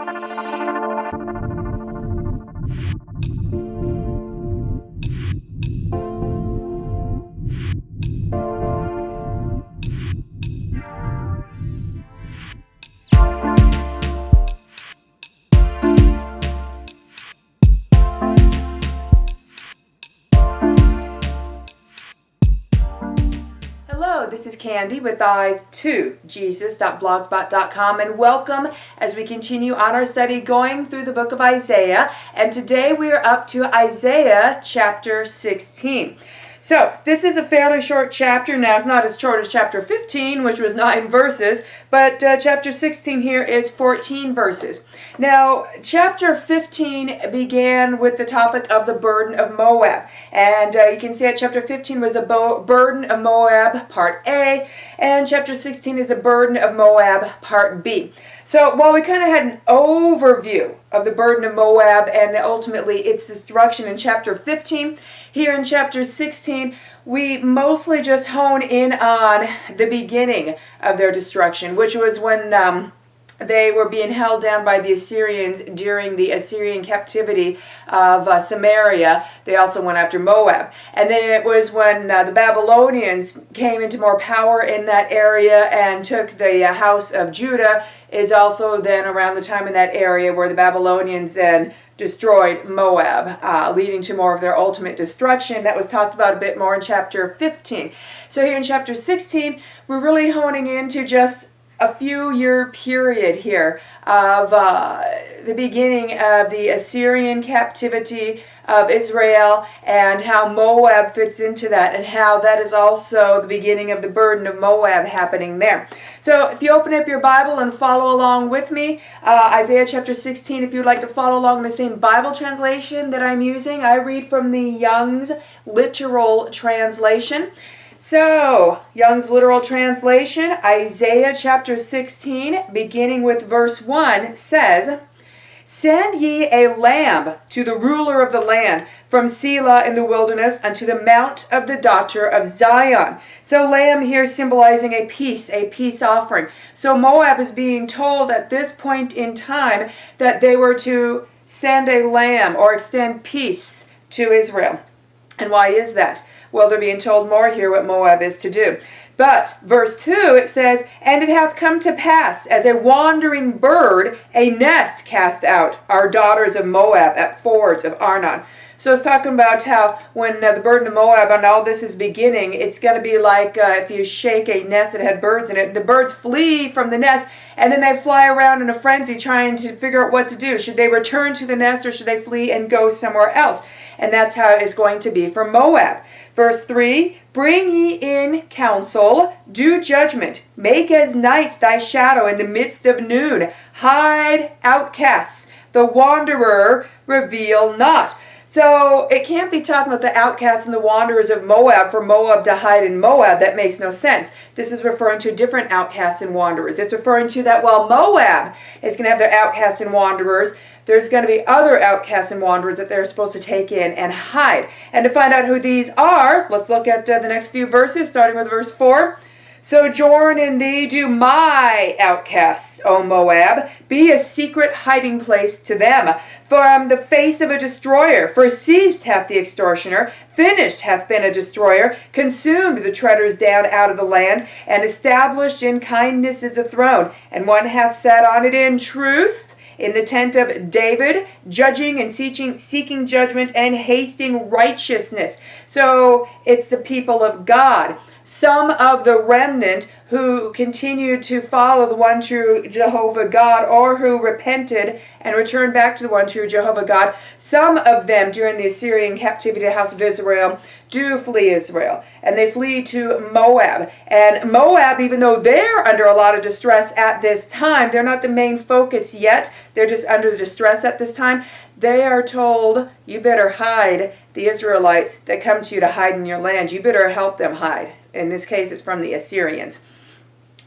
Hello, this is Candy with eyes2jesus.blogspot.com, and welcome as we continue on our study going through the book of Isaiah. And today we are up to Isaiah chapter 16. So this is a fairly short chapter. Now it's not as short as chapter 15, which was 9 verses, but chapter 16 here is 14 verses. Now chapter 15 began with the topic of the burden of Moab, and you can see that chapter 15 was a burden of Moab part A, and chapter 16 is a burden of Moab part B. So while we kind of had an overview of the burden of Moab and ultimately its destruction in chapter 15, here in chapter 16, we mostly just hone in on the beginning of their destruction, which was when they were being held down by the Assyrians during the Assyrian captivity of Samaria. They also went after Moab. And then it was when the Babylonians came into more power in that area and took the house of Judah. Is also then around the time in that area where the Babylonians then destroyed Moab, leading to more of their ultimate destruction. That was talked about a bit more in chapter 15. So here in chapter 16, we're really honing into just a few year period here of the beginning of the Assyrian captivity of Israel and how Moab fits into that, and how that is also the beginning of the burden of Moab happening there. So if you open up your Bible and follow along with me, Isaiah chapter 16, if you'd like to follow along in the same Bible translation that I'm using, I read from the Young's Literal Translation. So, Young's Literal Translation, Isaiah chapter 16, beginning with verse 1, says, "Send ye a lamb to the ruler of the land, from Selah in the wilderness unto the mount of the daughter of Zion." So lamb here symbolizing a peace offering. So Moab is being told at this point in time that they were to send a lamb or extend peace to Israel. And why is that? Well, they're being told more here what Moab is to do. But verse 2, it says, "And it hath come to pass, as a wandering bird, a nest cast out our daughters of Moab at fords of Arnon." So it's talking about how when the burden of Moab and all this is beginning, it's going to be like if you shake a nest that had birds in it. The birds flee from the nest, and then they fly around in a frenzy trying to figure out what to do. Should they return to the nest, or should they flee and go somewhere else? And that's how it is going to be for Moab. Verse 3, "Bring ye in counsel, do judgment, make as night thy shadow in the midst of noon, hide outcasts, the wanderer reveal not." So it can't be talking about the outcasts and the wanderers of Moab for Moab to hide in Moab. That makes no sense. This is referring to different outcasts and wanderers. It's referring to that while Moab is going to have their outcasts and wanderers, there's going to be other outcasts and wanderers that they're supposed to take in and hide. And to find out who these are, let's look at the next few verses, starting with verse 4. "Sojourn in thee do my outcasts, O Moab, be a secret hiding place to them, from the face of a destroyer. For ceased hath the extortioner, finished hath been a destroyer, consumed the treaders down out of the land, and established in kindness is a throne, and one hath sat on it in truth, in the tent of David, judging and seeking judgment and hasting righteousness." So it's the people of God. Some of the remnant who continued to follow the one true Jehovah God, or who repented and returned back to the one true Jehovah God, some of them during the Assyrian captivity of the house of Israel do flee Israel, and they flee to Moab. And Moab, even though they're under a lot of distress at this time, they're not the main focus yet. They're just under the distress at this time. They are told, you better hide the Israelites that come to you to hide in your land. You better help them hide. In this case, it's from the Assyrians.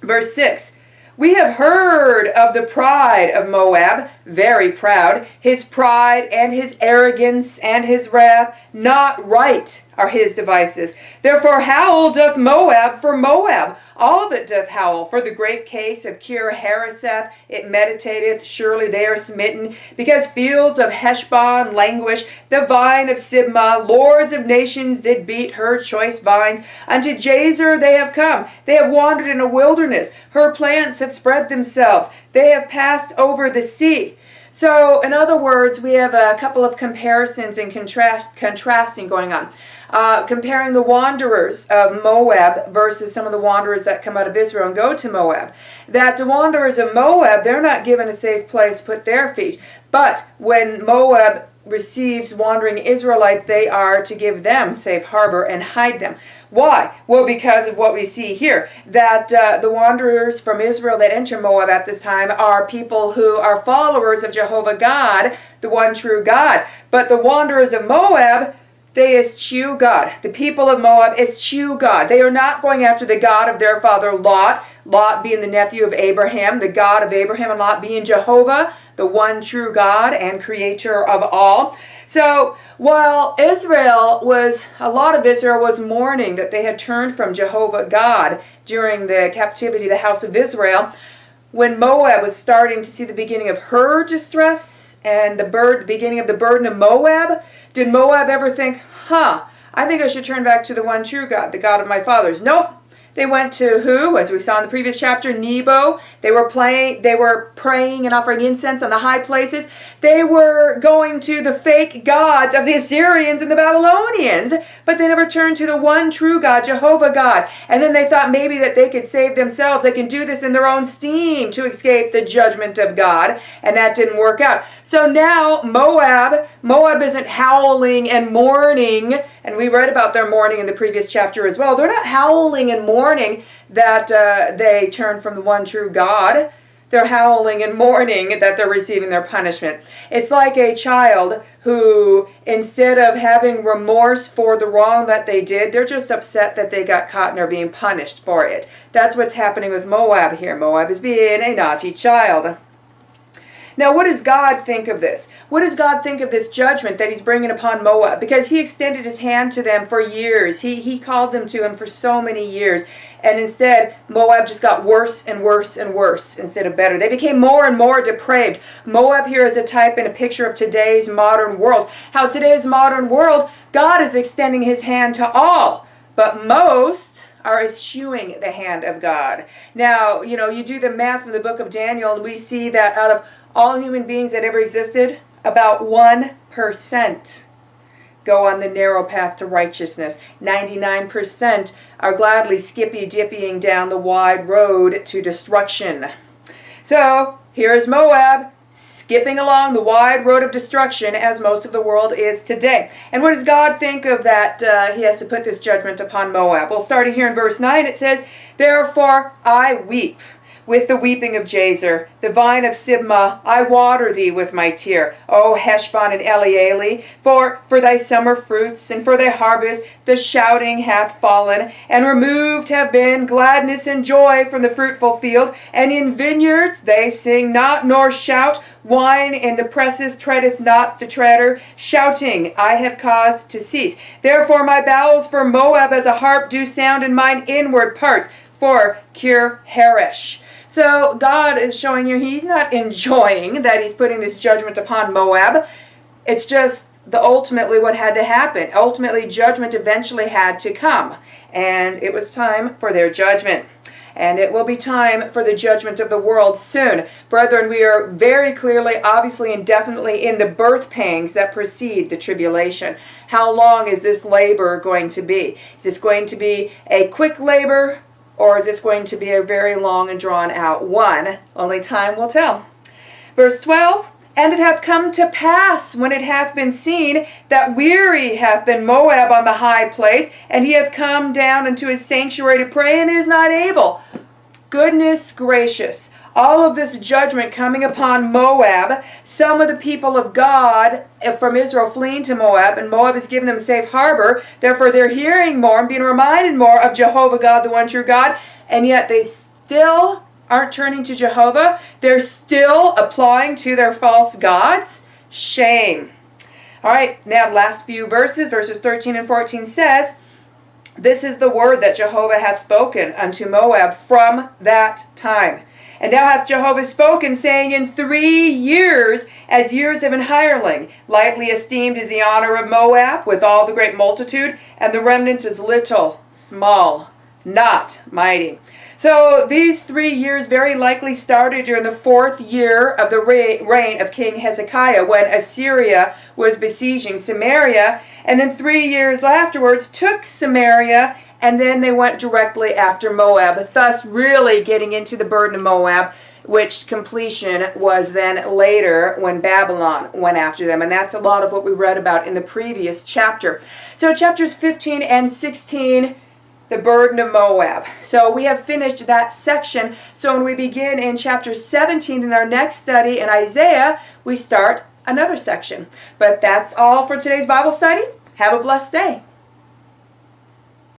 Verse 6, "We have heard of the pride of Moab, very proud, his pride and his arrogance and his wrath, not right are his devices. Therefore howl doth Moab for Moab. All of it doth howl. For the great case of Kir Hareseth it meditateth. Surely they are smitten. Because fields of Heshbon languish. The vine of Sibmah, lords of nations did beat her choice vines. Unto Jazer they have come. They have wandered in a wilderness. Her plants have spread themselves. They have passed over the sea. So, in other words, we have a couple of comparisons and contrasting going on. Comparing the wanderers of Moab versus some of the wanderers that come out of Israel and go to Moab. That the wanderers of Moab, they're not given a safe place to put their feet. But when Moab receives wandering Israelites, they are to give them safe harbor and hide them. Why? Well, because of what we see here, that the wanderers from Israel that enter Moab at this time are people who are followers of Jehovah God, the one true God. But the wanderers of Moab, they eschew God. The people of Moab eschew God. They are not going after the God of their father Lot, Lot being the nephew of Abraham, the God of Abraham, and Lot being Jehovah, the one true God and creator of all. So while a lot of Israel was mourning that they had turned from Jehovah God during the captivity of the house of Israel, when Moab was starting to see the beginning of her distress and the beginning of the burden of Moab, did Moab ever think, I think I should turn back to the one true God, the God of my fathers? Nope. They went to who? As we saw in the previous chapter, Nebo. They were praying and offering incense on the high places. They were going to the fake gods of the Assyrians and the Babylonians, but they never turned to the one true God, Jehovah God. And then they thought maybe that they could save themselves. They can do this in their own steam to escape the judgment of God, and that didn't work out. So now Moab isn't howling and mourning, and we read about their mourning in the previous chapter as well. They're not howling and mourning that they turn from the one true God. They're howling and mourning that they're receiving their punishment. It's like a child who, instead of having remorse for the wrong that they did, they're just upset that they got caught and are being punished for it. That's what's happening with Moab here. Moab is being a naughty child. Now, what does God think of this? What does God think of this judgment that he's bringing upon Moab? Because he extended his hand to them for years. He called them to him for so many years. And instead, Moab just got worse and worse and worse instead of better. They became more and more depraved. Moab here is a type and a picture of today's modern world. How today's modern world, God is extending his hand to all. But most are eschewing the hand of God. Now, you do the math from the book of Daniel, and we see that out of all human beings that ever existed, about 1% go on the narrow path to righteousness. 99% are gladly skippy-dippying down the wide road to destruction. So, here is Moab, skipping along the wide road of destruction as most of the world is today. And what does God think of that he has to put this judgment upon Moab? Well, starting here in verse 9, it says, Therefore I weep with the weeping of Jazer, the vine of Sibmah, I water thee with my tear. O Heshbon and Elealeh, for thy summer fruits and for thy harvest the shouting hath fallen, and removed have been gladness and joy from the fruitful field. And in vineyards they sing not, nor shout. Wine in the presses treadeth not the treader. Shouting I have caused to cease. Therefore my bowels for Moab as a harp do sound, in mine inward parts for Kir Haresh. So God is showing here he's not enjoying that he's putting this judgment upon Moab. It's just ultimately what had to happen. Ultimately, judgment eventually had to come. And it was time for their judgment. And it will be time for the judgment of the world soon. Brethren, we are very clearly, obviously, and definitely in the birth pangs that precede the tribulation. How long is this labor going to be? Is this going to be a quick labor? Or is this going to be a very long and drawn out one? Only time will tell. Verse 12, And it hath come to pass, when it hath been seen, that weary hath been Moab on the high place, and he hath come down into his sanctuary to pray, and is not able. Goodness gracious. All of this judgment coming upon Moab, some of the people of God from Israel fleeing to Moab, and Moab is giving them safe harbor. Therefore, they're hearing more and being reminded more of Jehovah God, the one true God, and yet they still aren't turning to Jehovah. They're still applying to their false gods. Shame. All right, now last few verses 13 and 14 says, "This is the word that Jehovah hath spoken unto Moab from that time. And now hath Jehovah spoken, saying, in 3 years, as years of an hireling, lightly esteemed is the honor of Moab, with all the great multitude, and the remnant is little, small, not mighty." So these 3 years very likely started during the 4th year of the reign of King Hezekiah, when Assyria was besieging Samaria, and then 3 years afterwards took Samaria, and then they went directly after Moab, thus really getting into the burden of Moab, which completion was then later when Babylon went after them. And that's a lot of what we read about in the previous chapter. So chapters 15 and 16, the burden of Moab. So we have finished that section. So when we begin in chapter 17 in our next study in Isaiah, we start another section. But that's all for today's Bible study. Have a blessed day.